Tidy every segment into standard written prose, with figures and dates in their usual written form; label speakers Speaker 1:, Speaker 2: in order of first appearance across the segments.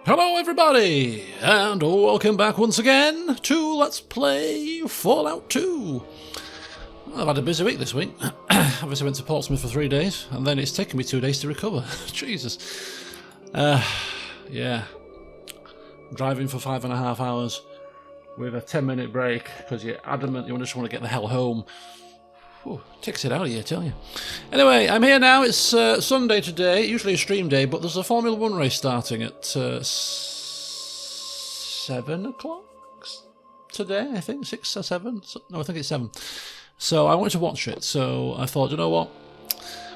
Speaker 1: Hello everybody, and welcome back once again to Let's Play Fallout 2. I've had a busy week this week. Obviously went to Portsmouth for 3 days, and then it's taken me 2 days to recover. Jesus. Yeah. Driving for 5.5 hours with a 10-minute break, because you're adamant you just want to get the hell home. Whew, takes it out of you, I tell you. Anyway, I'm here now. It's Sunday today, usually a stream day, but there's a Formula 1 race starting at 7 o'clock today, I think. 6 or 7? No, I think it's 7. So I wanted to watch it, so I thought, you know what?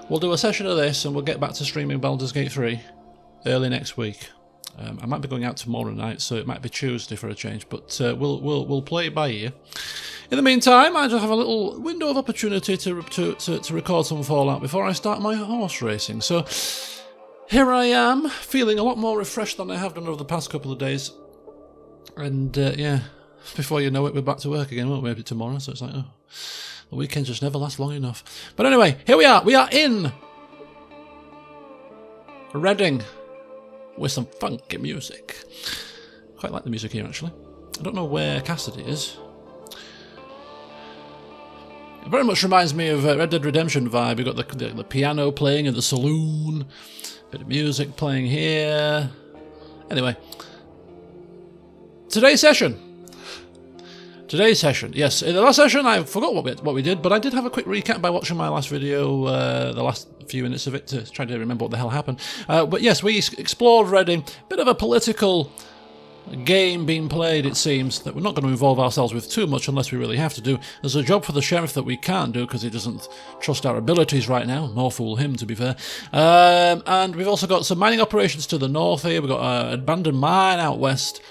Speaker 1: We'll do a session of this and we'll get back to streaming Baldur's Gate 3 early next week. I might be going out tomorrow night, so it might be Tuesday for a change, but we'll play it by ear. In the meantime, I just have a little window of opportunity to record some Fallout before I start my horse racing. So here I am, feeling a lot more refreshed than I have done over the past couple of days. And yeah, before you know it, we're back to work again, won't we? Maybe tomorrow. So it's like, oh, the weekends just never last long enough. But anyway, here we are. We are in Reading with some funky music. Quite like the music here, actually. I don't know where Cassidy is. It very much reminds me of Red Dead Redemption vibe. You've got the piano playing in the saloon, a bit of music playing here. Anyway, today's session. Yes, in the last session I forgot what we did, but I did have a quick recap by watching my last video, the last few minutes of it, to try to remember what the hell happened. But yes, we explored Reading. Bit of a political game being played, it seems, that we're not going to involve ourselves with too much unless we really have to do. There's a job for the sheriff that we can't do because he doesn't trust our abilities right now. More fool him, to be fair. And we've also got some mining operations to the north here. We've got an abandoned mine out west.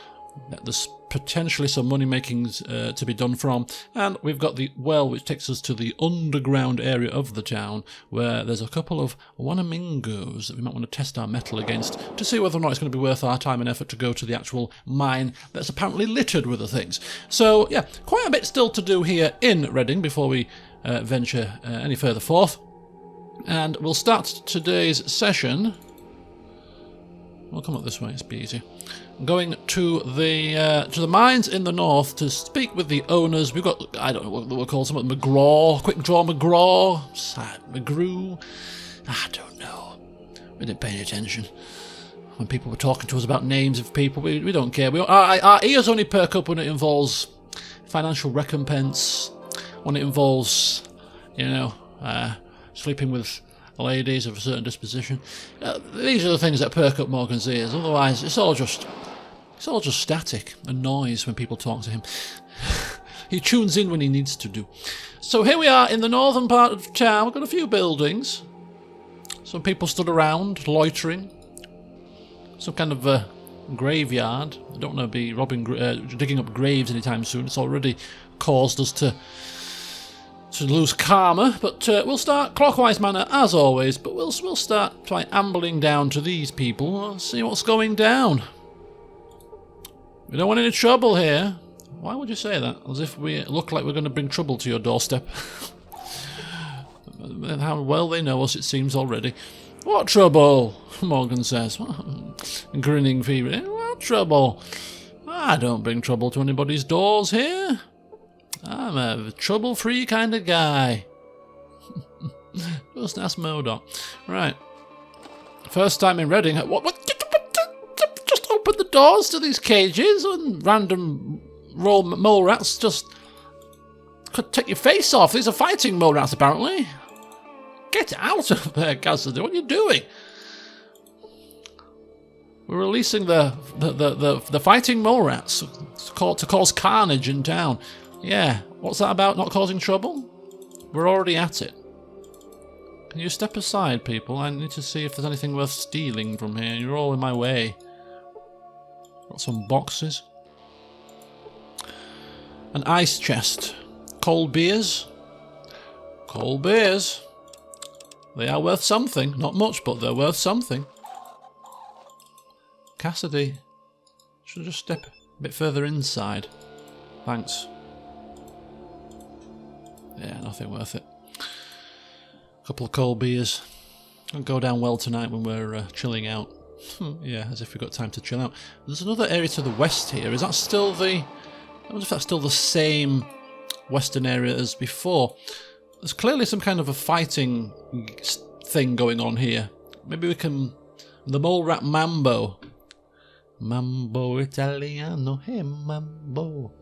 Speaker 1: There's potentially some money makings to be done from, and we've got the well, which takes us to the underground area of the town, where there's a couple of Wanamingos that we might want to test our metal against to see whether or not it's going to be worth our time and effort to go to the actual mine that's apparently littered with the things. So yeah, quite a bit still to do here in Reading before we venture any further forth, and we'll start today's session. We'll come up this way, it's be easier. Going to the mines in the north to speak with the owners. We've got, I don't know what we'll call something, Quick Draw McGraw, McGrew, I don't know. We didn't pay any attention when people were talking to us about names of people. We don't care. Our ears only perk up when it involves financial recompense, when it involves, you know, sleeping with ladies of a certain disposition. These are the things that perk up Morgan's ears. Otherwise, it's all just static and noise when people talk to him. He tunes in when he needs to do. So here we are in the northern part of town. We've got a few buildings. Some people stood around, loitering. Some kind of graveyard. I don't want to be digging up graves anytime soon. It's already caused us to lose karma, but we'll start clockwise manner as always, but we'll start by ambling down to these people and see what's going down. We don't want any trouble here. Why would you say that? As if we look like we're going to bring trouble to your doorstep. How well they know us, it seems already. What trouble? Morgan says, grinning feverishly. What trouble? I don't bring trouble to anybody's doors here. I'm a trouble-free kind of guy. Just ask MODOK. Right. First time in Reading. What? Just open the doors to these cages and random mole rats just could take your face off. These are fighting mole rats, apparently. Get out of there, Cassidy. What are you doing? We're releasing the fighting mole rats to cause carnage in town. Yeah, what's that about, not causing trouble? We're already at it. Can you step aside, people? I need to see if there's anything worth stealing from here. You're all in my way. Got some boxes. An ice chest. Cold beers. Cold beers. They are worth something. Not much, but they're worth something. Cassidy. Should I just step a bit further inside? Thanks. Yeah, nothing worth it. A couple of cold beers. It'll go down well tonight when we're chilling out. Yeah, as if we've got time to chill out. There's another area to the west here. Is that still the... I wonder if that's still the same western area as before. There's clearly some kind of a fighting thing going on here. Maybe we can... The mole rat mambo. Mambo Italiano, hey mambo.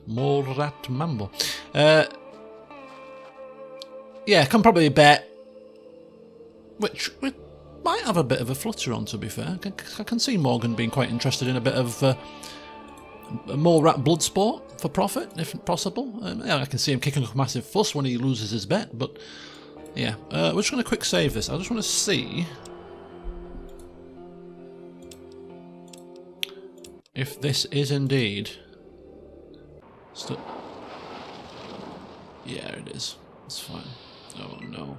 Speaker 1: Mole rat mambo. Yeah, can probably bet. Which we might have a bit of a flutter on, to be fair. I can see Morgan being quite interested in a bit of a mole rat blood sport for profit, if possible. Yeah, I can see him kicking up a massive fuss when he loses his bet, but yeah. We're just going to quick save this. I just want to see if this is indeed... Yeah, it is. It's fine. Oh no.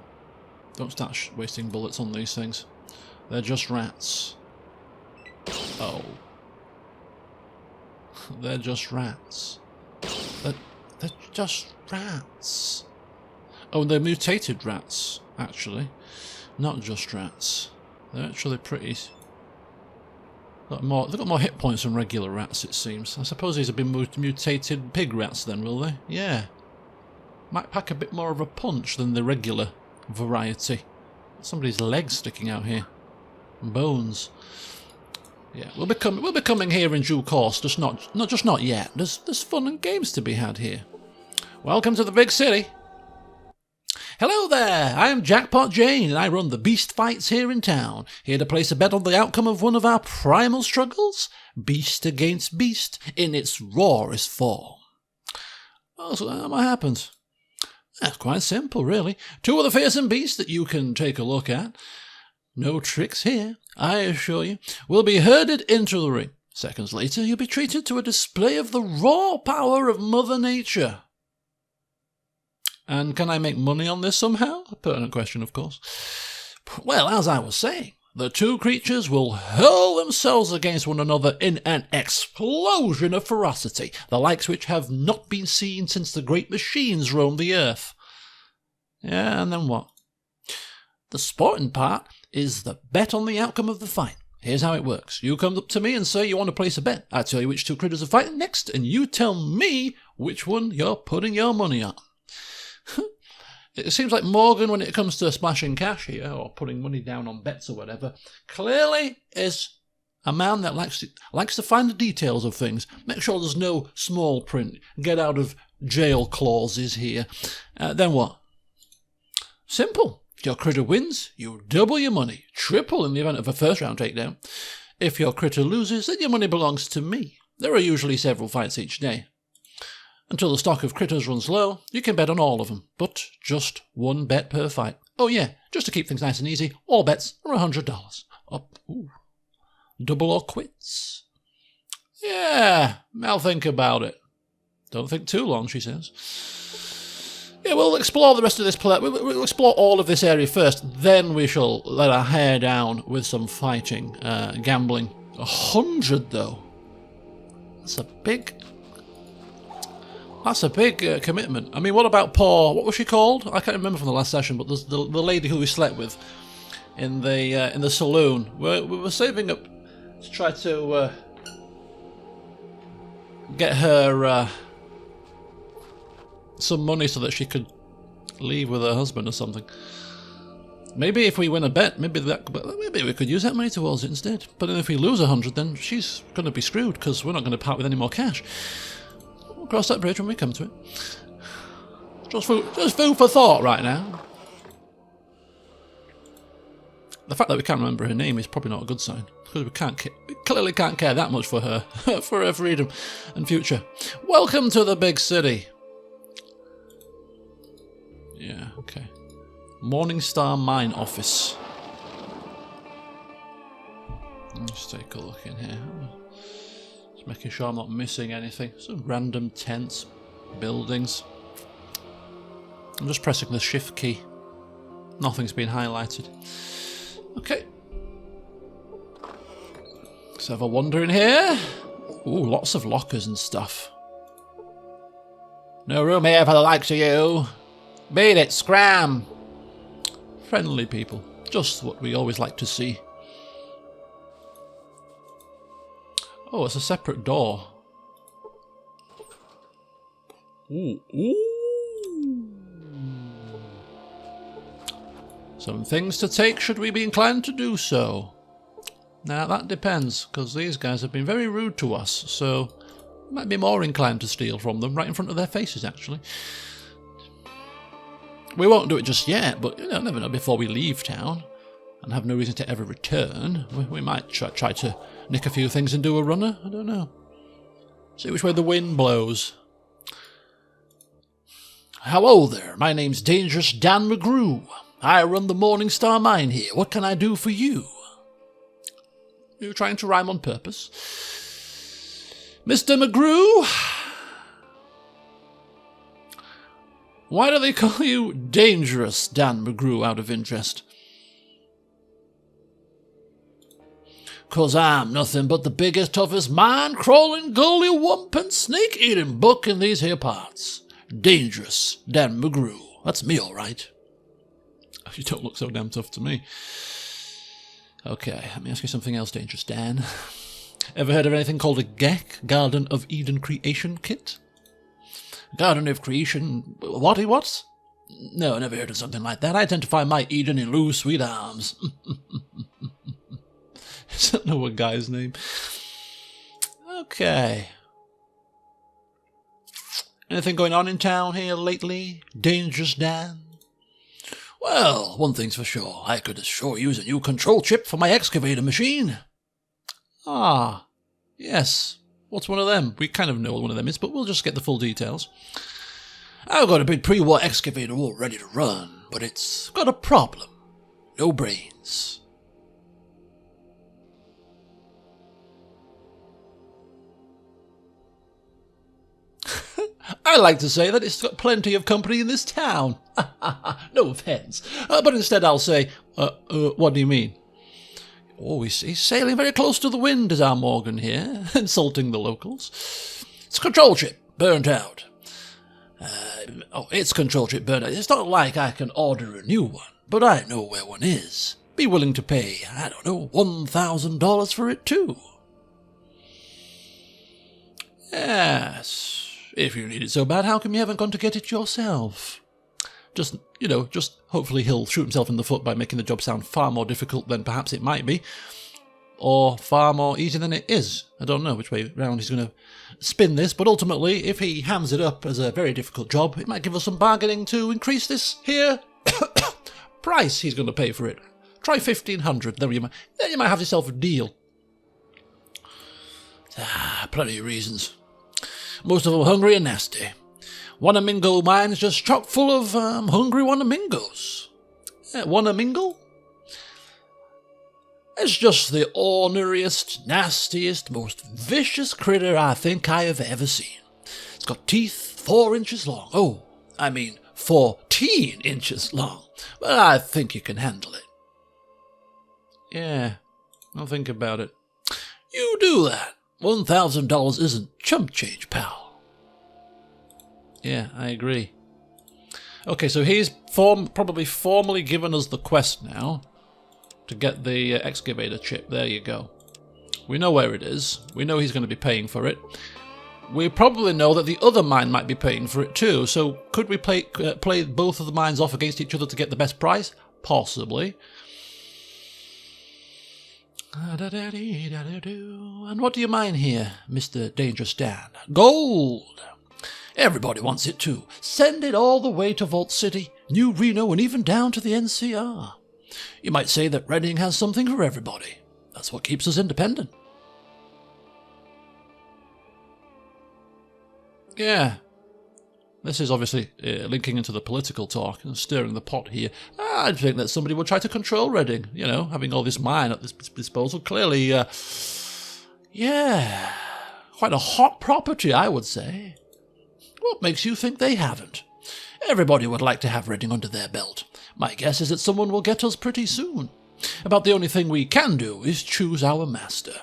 Speaker 1: Don't start wasting bullets on these things. They're just rats. Oh. They're just rats. They're just rats. Oh, they're mutated rats, actually. Not just rats. They're actually pretty... They've got more hit points than regular rats, it seems. I suppose these have been mutated pig rats then, will they? Yeah. Might pack a bit more of a punch than the regular variety. Somebody's legs sticking out here. Bones. Yeah, we'll be coming here in due course, just not yet. There's fun and games to be had here. Welcome to the big city. Hello there, I am Jackpot Jane and I run the beast fights here in town. Here to place a bet on the outcome of one of our primal struggles? Beast against beast in its rawest form. Oh, so what happens? That's quite simple, really. Two of the fearsome beasts that you can take a look at. No tricks here, I assure you. Will be herded into the ring. Seconds later, you'll be treated to a display of the raw power of Mother Nature. And can I make money on this somehow? A pertinent question, of course. Well, as I was saying, the two creatures will hurl themselves against one another in an explosion of ferocity, the likes which have not been seen since the great machines roamed the earth. Yeah, and then what? The sporting part is the bet on the outcome of the fight. Here's how it works. You come up to me and say you want to place a bet. I tell you which two critters are fighting next, and you tell me which one you're putting your money on. It seems like Morgan, when it comes to splashing cash here, or putting money down on bets or whatever, clearly is a man that likes to find the details of things. Make sure there's no small print. Get out of jail clauses here. Then what? Simple. If your critter wins, you double your money. Triple in the event of a first round takedown. If your critter loses, then your money belongs to me. There are usually several fights each day. Until the stock of critters runs low, you can bet on all of them, but just one bet per fight. Oh yeah, just to keep things nice and easy, all bets are $100. Up, ooh. Double or quits. Yeah, I'll think about it. Don't think too long, she says. Yeah, we'll explore the rest of this we'll explore all of this area first, then we shall let our hair down with some fighting, gambling. 100 though. That's a big commitment. I mean, what about what was she called? I can't remember from the last session, but the lady who we slept with in the saloon. We were saving up to try to get her some money so that she could leave with her husband or something. Maybe if we win a bet, maybe we could use that money towards it instead. But then if we lose 100, then she's going to be screwed because we're not going to part with any more cash. We'll cross that bridge when we come to it. Just food for thought right now. The fact that we can't remember her name is probably not a good sign, because we clearly can't care that much for her, for her freedom and future. Welcome to the big city. Yeah, okay. Morningstar Mine Office. Let's take a look in here. Just making sure I'm not missing anything. Some random tents, buildings. I'm just pressing the shift key. Nothing's been highlighted. Okay. Let's have a wander in here. Ooh, lots of lockers and stuff. No room here for the likes of you. Beat it, scram. Friendly people. Just what we always like to see. Oh, it's a separate door. Ooh, ooh. Some things to take should we be inclined to do so. Now that depends, because these guys have been very rude to us, so we might be more inclined to steal from them right in front of their faces, actually. We won't do it just yet, but you know, never know, before we leave town and have no reason to ever return, we might try to nick a few things and do a runner. I don't know. See which way the wind blows. Hello there, my name's Dangerous Dan McGrew. I run the Morning Star Mine here. What can I do for you? You're trying to rhyme on purpose. Mr. McGrew? Why do they call you Dangerous Dan McGrew out of interest? 'Cause I'm nothing but the biggest, toughest, mine-crawling, gully-wumping, snake-eating buck in these here parts. Dangerous Dan McGrew. That's me, all right. You don't look so damn tough to me. Okay, let me ask you something else, Dangerous Dan. Ever heard of anything called a GEC, Garden of Eden Creation Kit? Garden of Creation... What? No, never heard of something like that. I tend to find my Eden in Lou's sweet arms. Is that no one guy's name? Okay. Anything going on in town here lately, Dangerous Dan? Well, one thing's for sure. I could sure use a new control chip for my excavator machine. Ah, yes. What's one of them? We kind of know what one of them is, but we'll just get the full details. I've got a big pre-war excavator all ready to run, but it's got a problem. No brains. I like to say that it's got plenty of company in this town. No offence. But instead I'll say, what do you mean? Oh, he's sailing very close to the wind, is our Morgan here, insulting the locals. It's control chip, burnt out. It's control chip burnt out. It's not like I can order a new one, but I know where one is. Be willing to pay, I don't know, $1,000 for it too. Yes. If you need it so bad, how come you haven't gone to get it yourself? Just hopefully he'll shoot himself in the foot by making the job sound far more difficult than perhaps it might be. Or far more easy than it is. I don't know which way round he's going to spin this, but ultimately, if he hams it up as a very difficult job, it might give us some bargaining to increase this here price he's going to pay for it. Try $1,500, then you might have yourself a deal. Plenty of reasons. Most of them hungry and nasty. Wanamingo mine is just chock full of hungry Wanamingos. Wanamingo? It's just the orneriest, nastiest, most vicious critter I think I have ever seen. It's got teeth 4 inches long. Oh, I mean 14 inches long. But I think you can handle it. Yeah, I'll think about it. You do that. $1,000 isn't chump change, pal. Yeah, I agree. Okay, so he's probably formally given us the quest now to get the excavator chip. There you go. We know where it is. We know he's going to be paying for it. We probably know that the other mine might be paying for it too, so could we play both of the mines off against each other to get the best price? Possibly. And what do you mine here, Mr. Dangerous Dan? Gold! Everybody wants it too. Send it all the way to Vault City, New Reno, and even down to the NCR. You might say that Reading has something for everybody. That's what keeps us independent. Yeah. This is obviously linking into the political talk and stirring the pot here. I'd think that somebody would try to control Reading, having all this mine at this disposal. Clearly, yeah, quite a hot property, I would say. What makes you think they haven't? Everybody would like to have Reading under their belt. My guess is that someone will get us pretty soon. About the only thing we can do is choose our master,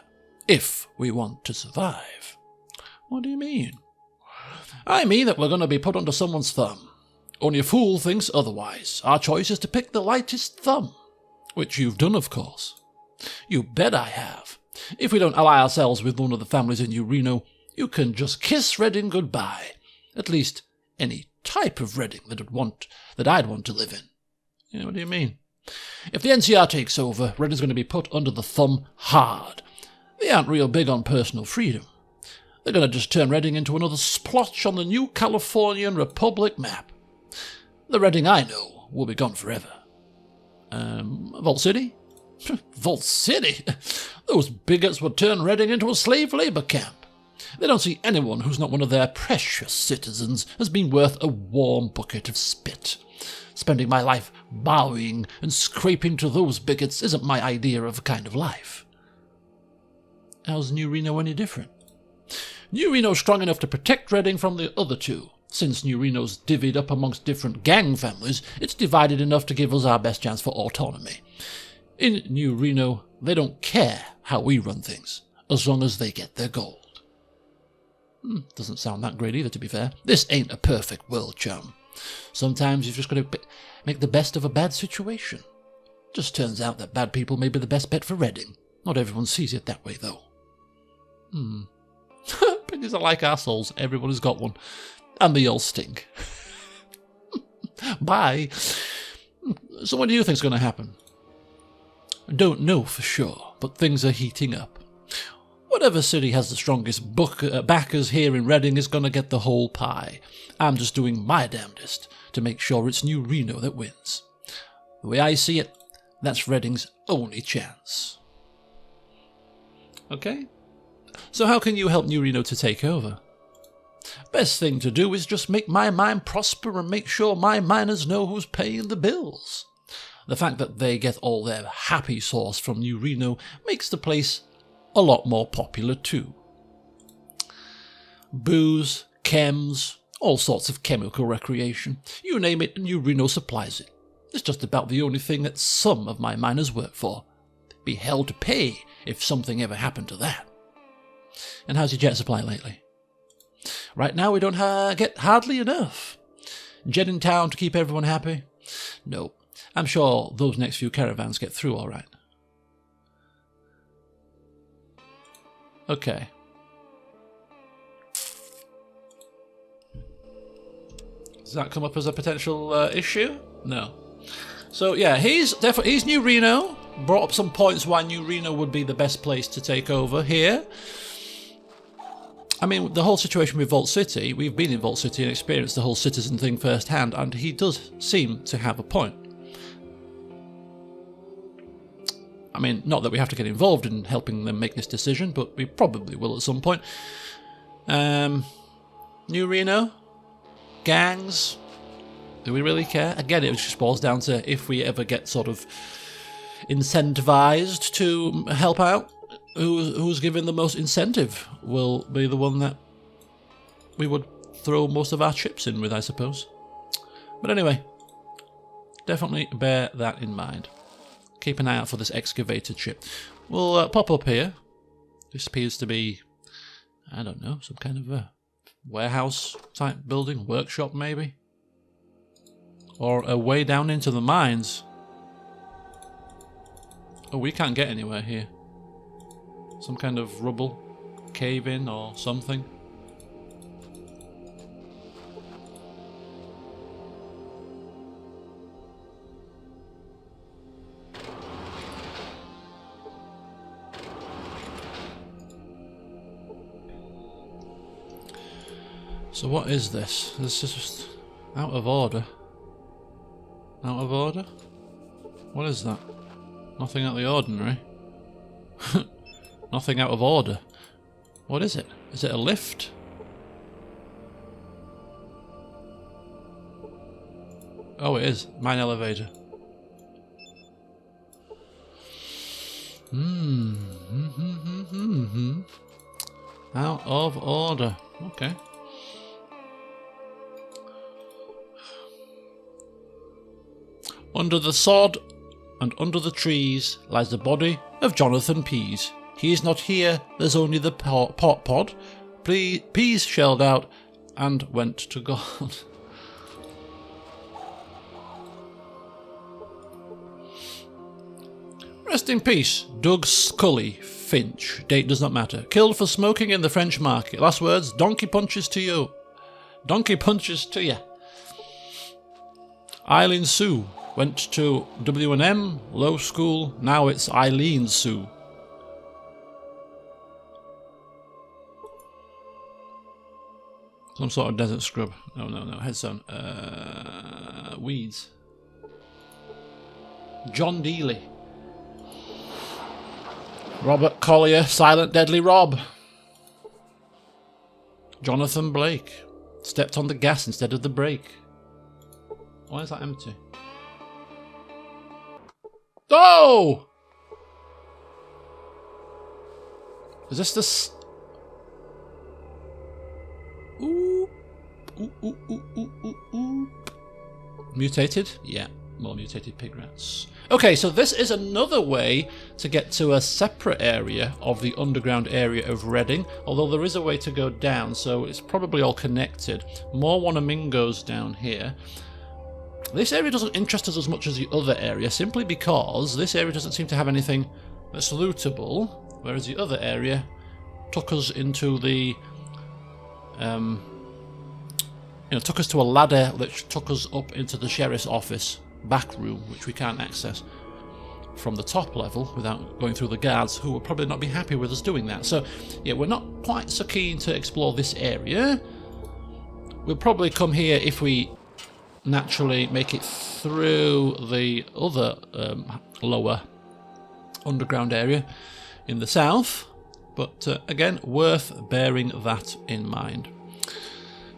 Speaker 1: if we want to survive. What do you mean? I mean that we're going to be put under someone's thumb. Only a fool thinks otherwise. Our choice is to pick the lightest thumb. Which you've done, of course. You bet I have. If we don't ally ourselves with one of the families in New Reno, you can just kiss Reading goodbye. At least any type of Reading that I'd want to live in. Yeah, what do you mean? If the NCR takes over, Reading's going to be put under the thumb hard. They aren't real big on personal freedom. They're going to just turn Reading into another splotch on the new Californian Republic map. The Reading I know will be gone forever. Vault City? Vault City? Those bigots would turn Reading into a slave labour camp. They don't see anyone who's not one of their precious citizens as being worth a warm bucket of spit. Spending my life bowing and scraping to those bigots isn't my idea of a kind of life. How's New Reno any different? New Reno's strong enough to protect Reading from the other two. Since New Reno's divvied up amongst different gang families, it's divided enough to give us our best chance for autonomy. In New Reno, they don't care how we run things, as long as they get their gold. Doesn't sound that great either, to be fair. This ain't a perfect world, chum. Sometimes you've just got to make the best of a bad situation. Just turns out that bad people may be the best bet for Reading. Not everyone sees it that way, though. Piggies are like assholes. Everyone has got one. And they all stink. Bye. So what do you think's going to happen? I don't know for sure, but things are heating up. Whatever city has the strongest backers here in Reading is going to get the whole pie. I'm just doing my damnedest to make sure it's New Reno that wins. The way I see it, that's Reading's only chance. Okay? So how can you help New Reno to take over? Best thing to do is just make my mine prosper and make sure my miners know who's paying the bills. The fact that they get all their happy sauce from New Reno makes the place a lot more popular too. Booze, chems, all sorts of chemical recreation. You name it, New Reno supplies it. It's just about the only thing that some of my miners work for. Be held to pay if something ever happened to that. And how's your jet supply lately? Right now we don't get hardly enough. Jet in town to keep everyone happy? No, I'm sure those next few caravans get through all right. Okay. Does that come up as a potential issue? No. So yeah, he's New Reno. Brought up some points why New Reno would be the best place to take over here. I mean, the whole situation with Vault City, we've been in Vault City and experienced the whole citizen thing firsthand, and he does seem to have a point. I mean, not that we have to get involved in helping them make this decision, but we probably will at some point. New Reno? Gangs? Do we really care? Again, it just boils down to if we ever get sort of incentivized to help out. Who's given the most incentive will be the one that we would throw most of our chips in with, I suppose. But anyway, definitely bear that in mind. Keep an eye out for this excavated ship. We'll pop up here. This appears to be, I don't know, some kind of a warehouse type building, workshop maybe? Or a way down into the mines. Oh, we can't get anywhere here. Some kind of rubble cave-in or something. So what is this? This is just out of order. Out of order? What is that? Nothing out of the ordinary. Nothing out of order. What is it? Is it a lift? Oh, it is. Mine elevator. Out of order. Okay. Under the sod and under the trees lies the body of Jonathan Pease. He is not here, there's only the pot pod. Pease shelled out and went to God. Rest in peace, Doug Scully, Finch. Date does not matter. Killed for smoking in the French market. Last words, donkey punches to you. Donkey punches to you. Eileen Sue went to W&M, low school. Now it's Eileen Sue. Some sort of desert scrub. No, headstone. Weeds. John Dealey. Robert Collier, Silent Deadly Rob. Jonathan Blake. Stepped on the gas instead of the brake. Why is that empty? Oh! Is this the... Ooh. Mutated? Yeah, more mutated pig rats. Okay, so this is another way to get to a separate area of the underground area of Reading, although there is a way to go down, so it's probably all connected. More Wanamingos down here. This area doesn't interest us as much as the other area, simply because this area doesn't seem to have anything that's lootable, whereas the other area took us into the... took us to a ladder which took us up into the sheriff's office back room, which we can't access from the top level without going through the guards, who will probably not be happy with us doing that. So, yeah, we're not quite so keen to explore this area. We'll probably come here if we naturally make it through the other lower underground area in the south. But again, worth bearing that in mind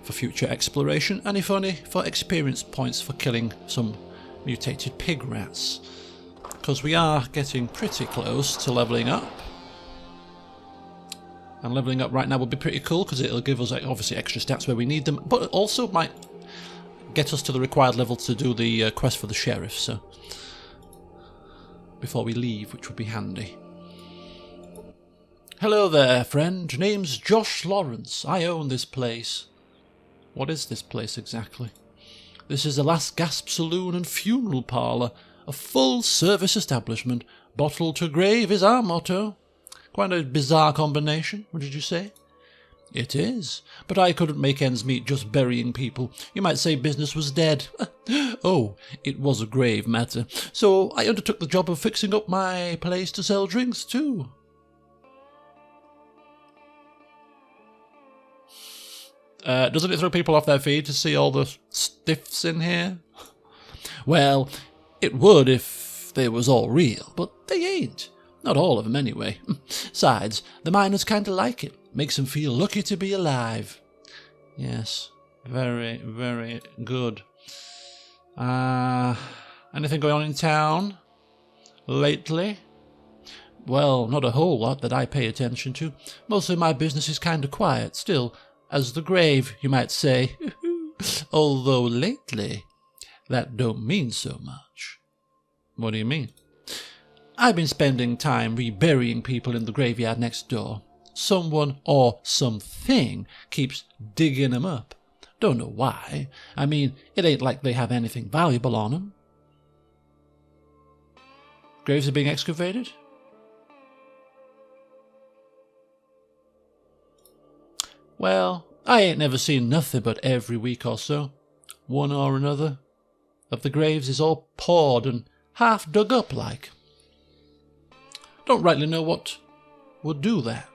Speaker 1: for future exploration, and if only for experience points for killing some mutated pig rats, because we are getting pretty close to levelling up, and levelling up right now would be pretty cool because it'll give us obviously extra stats where we need them, but it also might get us to the required level to do the quest for the sheriff, so before we leave, which would be handy. Hello there, friend. Name's Josh Lawrence. I own this place. What is this place exactly? This is the Last Gasp Saloon and Funeral Parlour, a full-service establishment. Bottle to grave is our motto. Quite a bizarre combination, what did you say? It is, but I couldn't make ends meet just burying people. You might say business was dead. Oh, it was a grave matter. So I undertook the job of fixing up my place to sell drinks too. Doesn't it throw people off their feet to see all the stiffs in here? Well, it would if they was all real, but they ain't. Not all of them, anyway. Besides, the miners kinda like it. Makes them feel lucky to be alive. Yes, very, very good. Anything going on in town lately? Well, not a whole lot that I pay attention to. Mostly my business is kinda quiet, still... as the grave, you might say. Although lately, that don't mean so much. What do you mean? I've been spending time reburying people in the graveyard next door. Someone or something keeps digging them up. Don't know why. I mean, it ain't like they have anything valuable on them. Graves are being excavated? Well, I ain't never seen nothing but every week or so, one or another, of the graves is all pawed and half dug up like. Don't rightly know what would do that.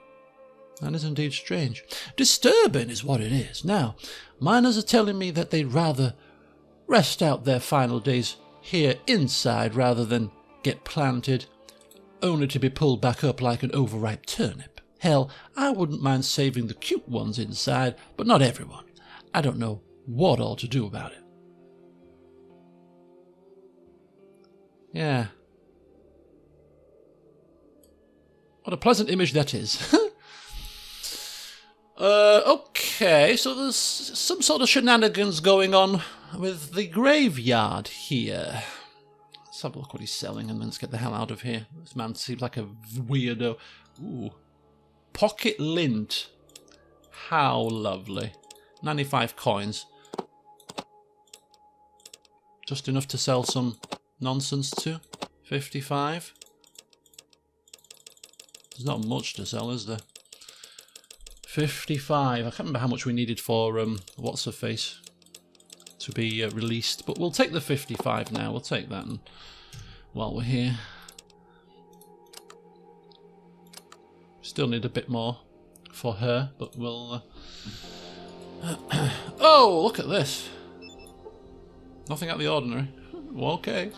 Speaker 1: That is indeed strange. Disturbing is what it is. Now, miners are telling me that they'd rather rest out their final days here inside rather than get planted, only to be pulled back up like an overripe turnip. Hell, I wouldn't mind saving the cute ones inside, but not everyone. I don't know what all to do about it. Yeah. What a pleasant image that is. Okay, so there's some sort of shenanigans going on with the graveyard here. Let's have a look what he's selling and then let's get the hell out of here. This man seems like a weirdo. Ooh. Pocket lint. How lovely. 95 coins. Just enough to sell some nonsense to. 55. There's not much to sell, is there? 55. I can't remember how much we needed for what's her face to be released, but we'll take the 55 now. We'll take that while we're here. Still need a bit more for her, but we'll... Oh, look at this. Nothing out of the ordinary. Well, okay.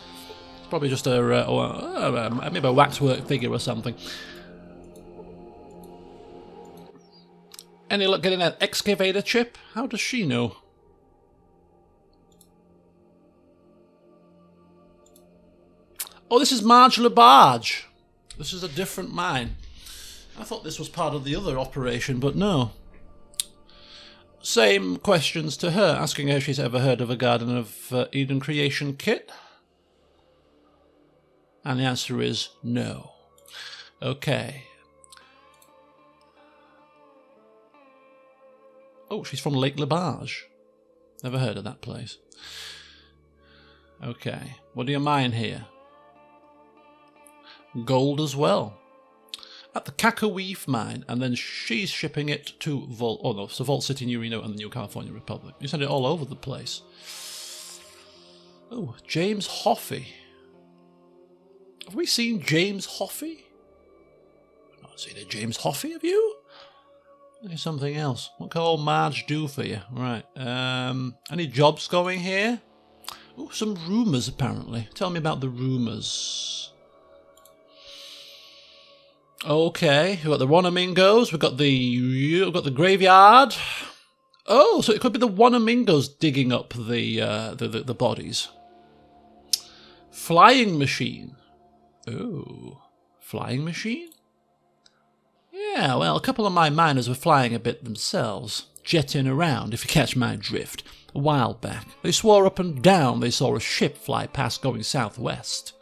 Speaker 1: It's probably just maybe a waxwork figure or something. Any luck getting an excavator chip? How does she know? Oh, this is Marge Labarge. This is a different mine. I thought this was part of the other operation, but no. Same questions to her, asking her if she's ever heard of a Garden of Eden creation kit. And the answer is no. Okay. Oh, she's from Lake Labarge. Never heard of that place. Okay. What do you mine here? Gold as well. At the Cacaweef mine, and then she's shipping it to Vault... Oh no, so Vault City, New Reno, and the New California Republic. You send it all over the place. Oh, James Hoffey. Have we seen James Hoffey? I've not seen a James Hoffey, have you? Maybe something else. What can old Marge do for you? Right. Any jobs going here? Oh, some rumours apparently. Tell me about the rumours. Okay, we've got the Wanamingos, we've got the graveyard. Oh, so it could be the Wanamingos digging up the bodies. Flying machine. Oh, flying machine? Yeah, well, a couple of my miners were flying a bit themselves, jetting around, if you catch my drift, a while back. They swore up and down they saw a ship fly past going southwest.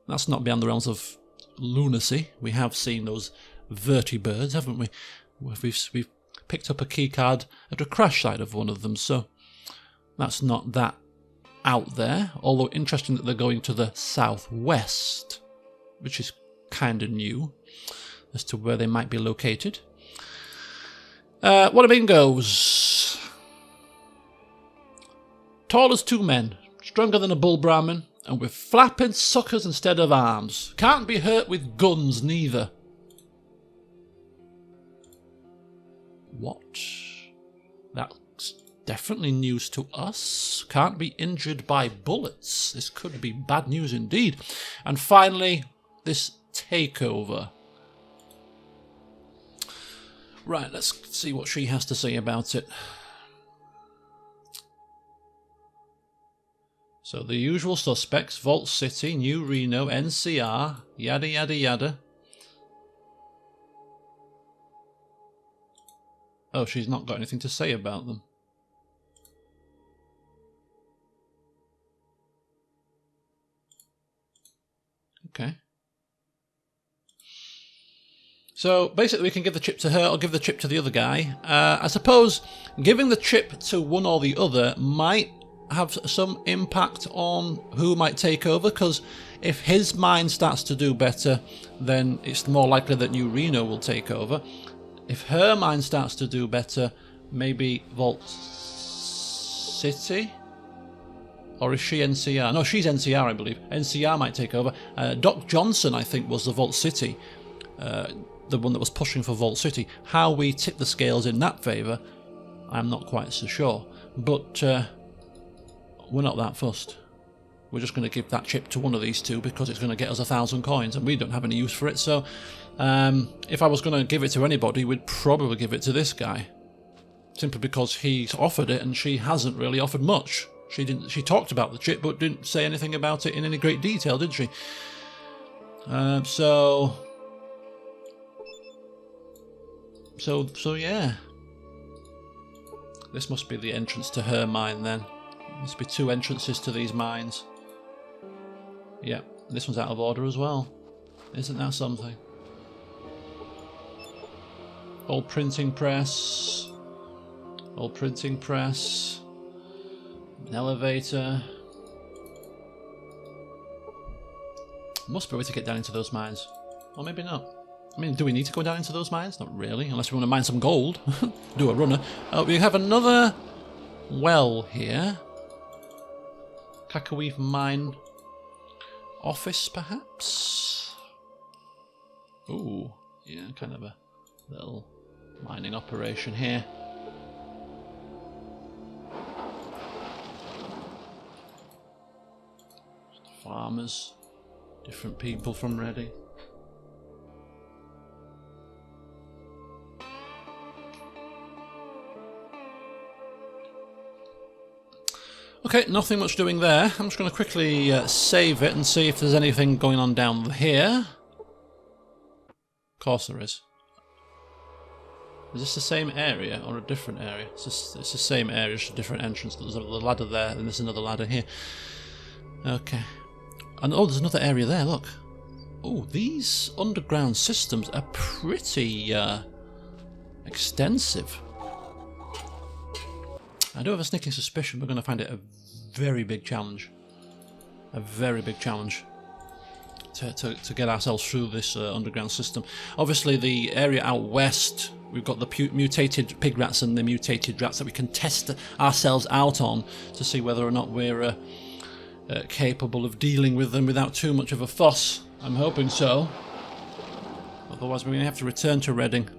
Speaker 1: That's not beyond the realms of lunacy. We have seen those vertibirds, haven't we? We've picked up a keycard at a crash site of one of them, so that's not that out there. Although interesting that they're going to the southwest, which is kind of new as to where they might be located. Wanamingos. Tall as two men, stronger than a bull Brahmin, and with flapping suckers instead of arms. Can't be hurt with guns, neither. What? That's definitely news to us. Can't be injured by bullets. This could be bad news indeed. And finally, this takeover. Right, let's see what she has to say about it. So the usual suspects, Vault City, New Reno, NCR, yada yada yada. Oh, she's not got anything to say about them. Okay. So basically we can give the chip to her or give the chip to the other guy. I suppose giving the chip to one or the other might have some impact on who might take over, because if his mine starts to do better, then it's more likely that New Reno will take over. If her mine starts to do better, maybe Vault City? Or is she NCR? No, she's NCR, I believe. NCR might take over. Doc Johnson, I think, was the Vault City, the one that was pushing for Vault City. How we tip the scales in that favour, I'm not quite so sure. But we're not that fussed. We're just going to give that chip to one of these two because it's going to get us 1,000 coins and we don't have any use for it. So if I was going to give it to anybody, we'd probably give it to this guy. Simply because he's offered it and she hasn't really offered much. She talked about the chip but didn't say anything about it in any great detail, did she? So yeah. This must be the entrance to her mine then. Must be two entrances to these mines. Yeah, this one's out of order as well. Isn't that something? Old printing press. Old printing press. An elevator. Must be a way to get down into those mines. Or maybe not. I mean, do we need to go down into those mines? Not really, unless we want to mine some gold. Do a runner. We have another well here. Cacaweave mine office, perhaps? Ooh, yeah, kind of a little mining operation here. Farmers, different people from Ready. Okay, nothing much doing there. I'm just going to quickly save it and see if there's anything going on down here. Of course there is. Is this the same area or a different area? It's the same area, just a different entrance. There's a ladder there and there's another ladder here. Okay. And oh, there's another area there, look. Oh, these underground systems are pretty extensive. I do have a sneaking suspicion we're going to find it a very big challenge. A very big challenge to get ourselves through this underground system. Obviously, the area out west, we've got the mutated pig rats and the mutated rats that we can test ourselves out on to see whether or not we're capable of dealing with them without too much of a fuss. I'm hoping so. Otherwise, we're going to have to return to Reading.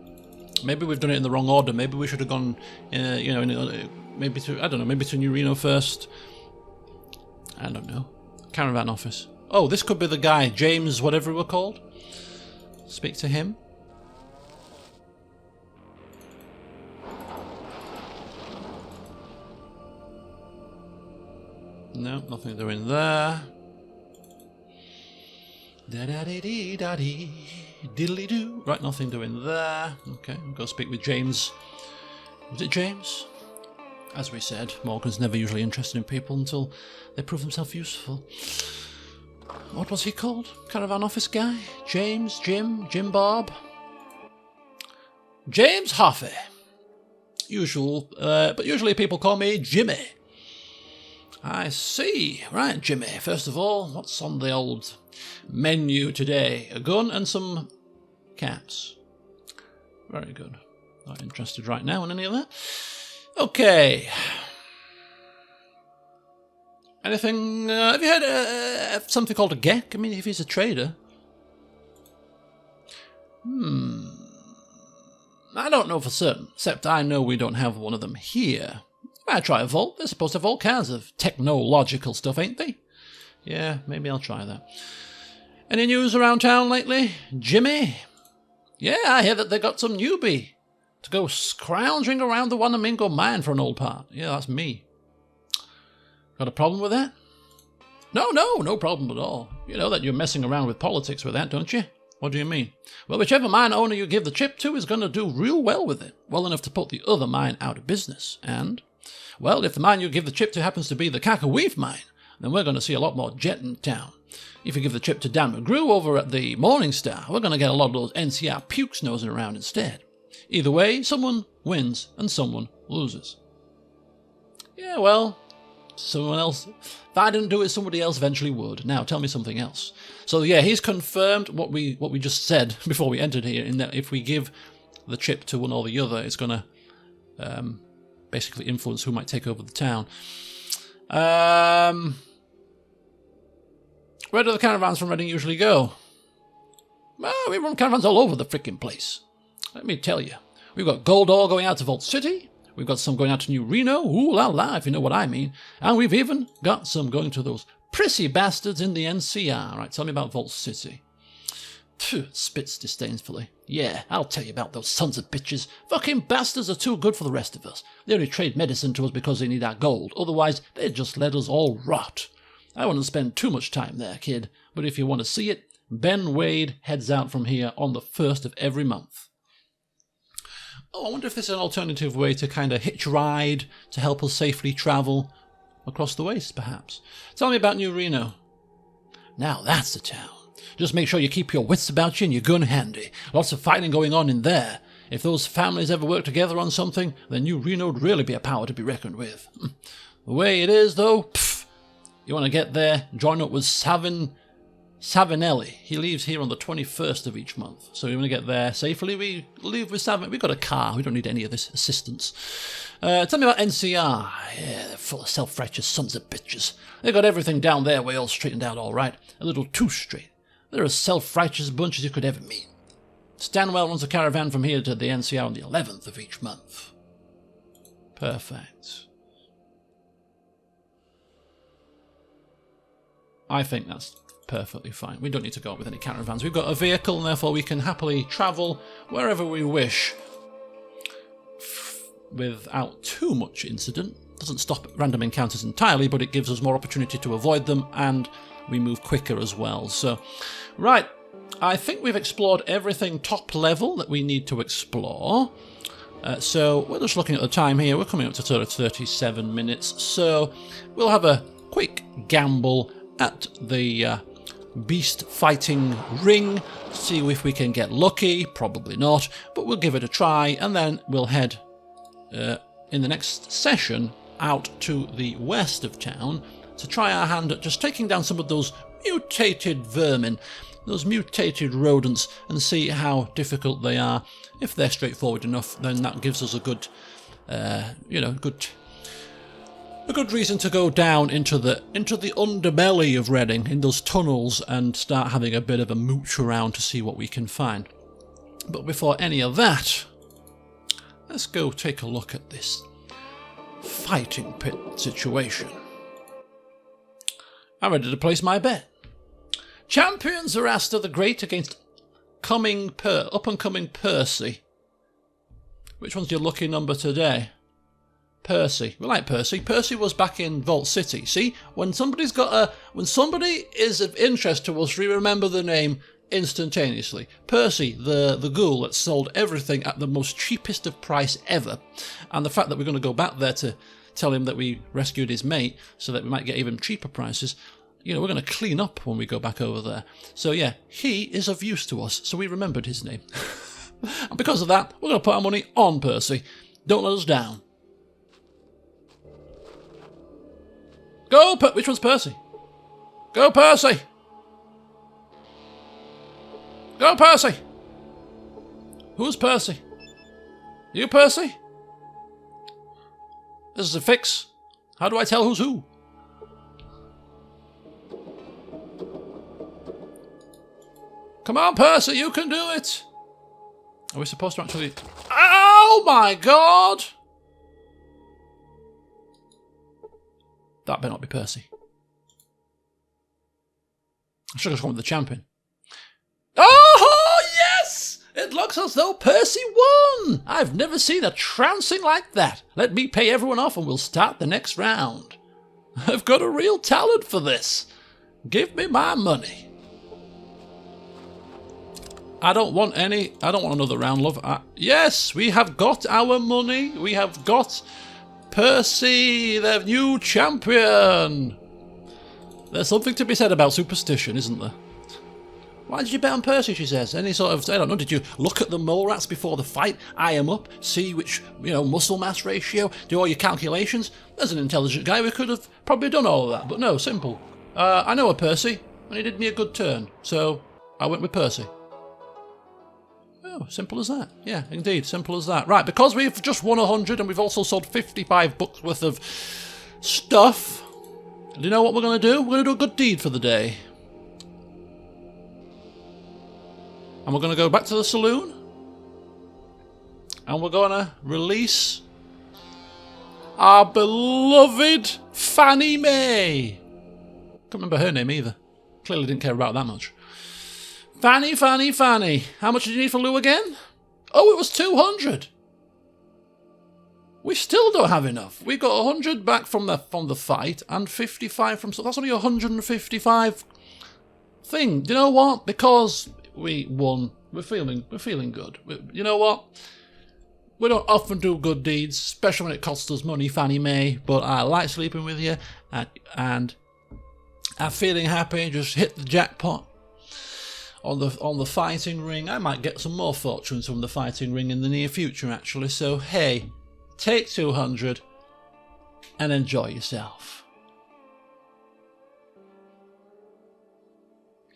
Speaker 1: Maybe we've done it in the wrong order. Maybe we should have gone, you know, maybe to, I don't know, maybe to New Reno first. I don't know. Caravan office. Oh, this could be the guy, James, whatever we're called. Speak to him. No, nothing doing there. Da-da-dee-dee-da-dee. Diddly-doo. Right, nothing doing there. Okay, I'll go speak with James. Was it James? As we said, Morgan's never usually interested in people until they prove themselves useful. What was he called? Caravan office guy? James? Jim Bob? James Hoffey. But usually people call me Jimmy. I see. Right, Jimmy. First of all, what's on the old menu today? A gun and some cats. Very good. Not interested right now in any of that. Okay. Anything... have you heard of something called a geck? I mean, if he's a trader... I don't know for certain, except I know we don't have one of them here. I'll try a vault. They're supposed to have all kinds of technological stuff, ain't they? Yeah, maybe I'll try that. Any news around town lately, Jimmy? Yeah, I hear that they got some newbie to go scrounging around the Wanamingo mine for an old part. Yeah, that's me. Got a problem with that? No problem at all. You know that you're messing around with politics with that, don't you? What do you mean? Well, whichever mine owner you give the chip to is going to do real well with it. Well enough to put the other mine out of business. And, well, if the mine you give the chip to happens to be the Cacaweave mine, then we're going to see a lot more jet in town. If you give the chip to Dan McGrew over at the Morning Star, we're going to get a lot of those NCR pukes nosing around instead. Either way, someone wins and someone loses. Yeah, well, someone else... If I didn't do it, somebody else eventually would. Now, tell me something else. So, yeah, he's confirmed what we just said before we entered here, in that if we give the chip to one or the other, it's going to basically influence who might take over the town. Where do the caravans from Reading usually go? Well, we run caravans all over the frickin' place. Let me tell you. We've got gold ore going out to Vault City. We've got some going out to New Reno. Ooh la la, if you know what I mean. And we've even got some going to those prissy bastards in the NCR. Right, tell me about Vault City. Phew, spits disdainfully. Yeah, I'll tell you about those sons of bitches. Fucking bastards are too good for the rest of us. They only trade medicine to us because they need our gold. Otherwise, they'd just let us all rot. I wouldn't spend too much time there, kid. But if you want to see it, Ben Wade heads out from here on the 1st of every month. Oh, I wonder if there's an alternative way to kind of hitch ride to help us safely travel across the waste, perhaps. Tell me about New Reno. Now that's the town. Just make sure you keep your wits about you and your gun handy. Lots of fighting going on in there. If those families ever work together on something, then New Reno would really be a power to be reckoned with. The way it is, though, you want to get there, join up with Savinelli. He leaves here on the 21st of each month. So we want to get there safely. We leave with Savinelli. We've got a car. We don't need any of this assistance. Tell me about NCR. Yeah, they're full of self-righteous sons of bitches. They got everything down their way all straightened out all right. A little too straight. They're as self-righteous a bunch as you could ever meet. Stanwell runs a caravan from here to the NCR on the 11th of each month. Perfect. I think that's perfectly fine. We don't need to go out with any caravans. We've got a vehicle and therefore we can happily travel wherever we wish without too much incident. Doesn't stop random encounters entirely, but it gives us more opportunity to avoid them and we move quicker as well. So, right, I think we've explored everything top level that we need to explore. So we're just looking at the time here. We're coming up to sort of 37 minutes. So we'll have a quick gamble at the beast fighting ring, see if we can get lucky. Probably not, but we'll give it a try, and then we'll head in the next session out to the west of town to try our hand at just taking down some of those mutated vermin, those mutated rodents, and see how difficult they are. If they're straightforward enough, then that gives us a good, a good reason to go down into the underbelly of Reading, in those tunnels, and start having a bit of a mooch around to see what we can find. But before any of that, let's go take a look at this fighting pit situation. I'm ready to place my bet. Champion Zoroaster the Great against up-and-coming Percy. Which one's your lucky number today? Percy. We like Percy. Percy was back in Vault City. See, when somebody is of interest to us, we remember the name instantaneously. Percy, the ghoul that sold everything at the most cheapest of price ever. And the fact that we're going to go back there to tell him that we rescued his mate so that we might get even cheaper prices, we're going to clean up when we go back over there. So yeah, he is of use to us, so we remembered his name. And because of that, we're going to put our money on Percy. Don't let us down. Go, which one's Percy? Go, Percy! Go, Percy! Who's Percy? You, Percy? This is a fix. How do I tell who's who? Come on, Percy, you can do it! Are we supposed to actually... Oh my god! That better not be Percy. I should have gone with the champion. Oh, yes! It looks as though Percy won! I've never seen a trouncing like that. Let me pay everyone off and we'll start the next round. I've got a real talent for this. Give me my money. I don't want another round, love. Yes, we have got our money. We have got Percy, the new champion. There's something to be said about superstition, isn't there? Why did you bet on Percy, she says? Any sort of, I don't know, did you look at the mole rats before the fight, eye them up, see which, muscle mass ratio, do all your calculations? As an intelligent guy, we could have probably done all of that, but no, simple. I know a Percy, and he did me a good turn, so I went with Percy. Oh, simple as that. Yeah, indeed, simple as that. Right, because we've just won 100 and we've also sold 55 books worth of stuff, do you know what we're going to do? We're going to do a good deed for the day. And we're going to go back to the saloon. And we're going to release our beloved Fannie Mae. Can't remember her name either. Clearly didn't care about that much. Fanny, Fanny, Fanny. How much did you need for Lou again? Oh, it was 200. We still don't have enough. We got 100 back from the fight and 55 from... So that's only 155 thing. Do you know what? Because we won, we're feeling good. You know what? We don't often do good deeds, especially when it costs us money, Fanny Mae. But I like sleeping with you, and I'm feeling happy. Just hit the jackpot. On the fighting ring. I might get some more fortunes from the fighting ring in the near future, actually. So, hey, take 200 and enjoy yourself.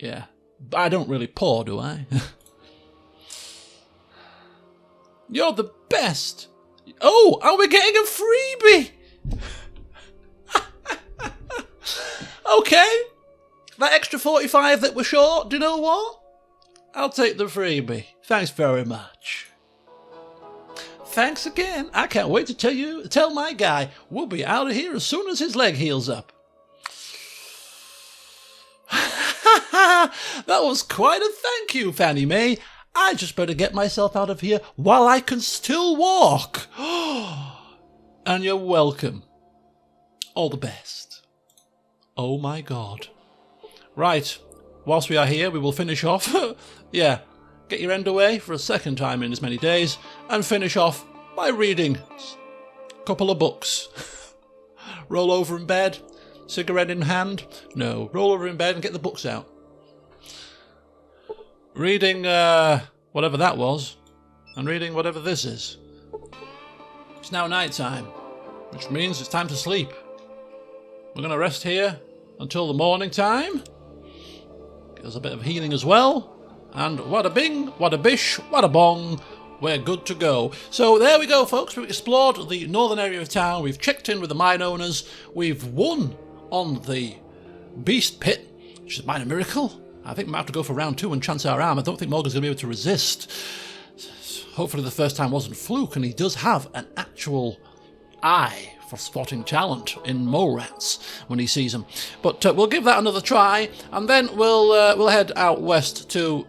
Speaker 1: Yeah. But I don't really pour, do I? You're the best. Oh, are we getting a freebie? Okay. That extra 45 that we're short, do you know what? I'll take the freebie. Thanks very much. Thanks again. I can't wait to tell my guy we'll be out of here as soon as his leg heals up. That was quite a thank you, Fannie Mae. I just better get myself out of here while I can still walk. And you're welcome. All the best. Oh my God. Right. Whilst we are here, we will finish off. Yeah. Get your end away for a second time in as many days and finish off by reading a couple of books. Roll over in bed, cigarette in hand. No, roll over in bed and get the books out. Reading whatever that was, and reading whatever this is. It's now night time, which means it's time to sleep. We're going to rest here until the morning time. Get us a bit of healing as well. And wada bing, wada bish, wada bong, we're good to go. So there we go, folks. We've explored the northern area of town. We've checked in with the mine owners. We've won on the beast pit, which is a minor miracle. I think we might have to go for round 2 and chance our arm. I don't think Morgan's going to be able to resist. Hopefully the first time wasn't fluke, and he does have an actual eye for spotting talent in mole rats when he sees them. But we'll give that another try, and then we'll head out west to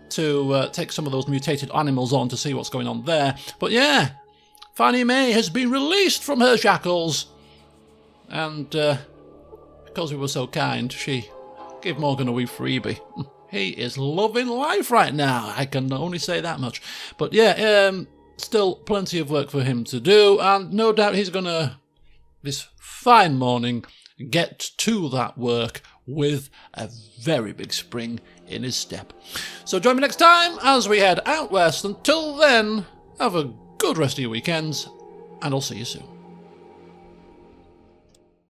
Speaker 1: take some of those mutated animals on to see what's going on there. But yeah, Fannie Mae has been released from her shackles, and because we were so kind, she gave Morgan a wee freebie. He is loving life right now. I can only say that much. But yeah, still plenty of work for him to do, and no doubt he's going to, this fine morning, get to that work with a very big spring in his step. So join me next time as we head out west. Until then, have a good rest of your weekends, and I'll see you soon.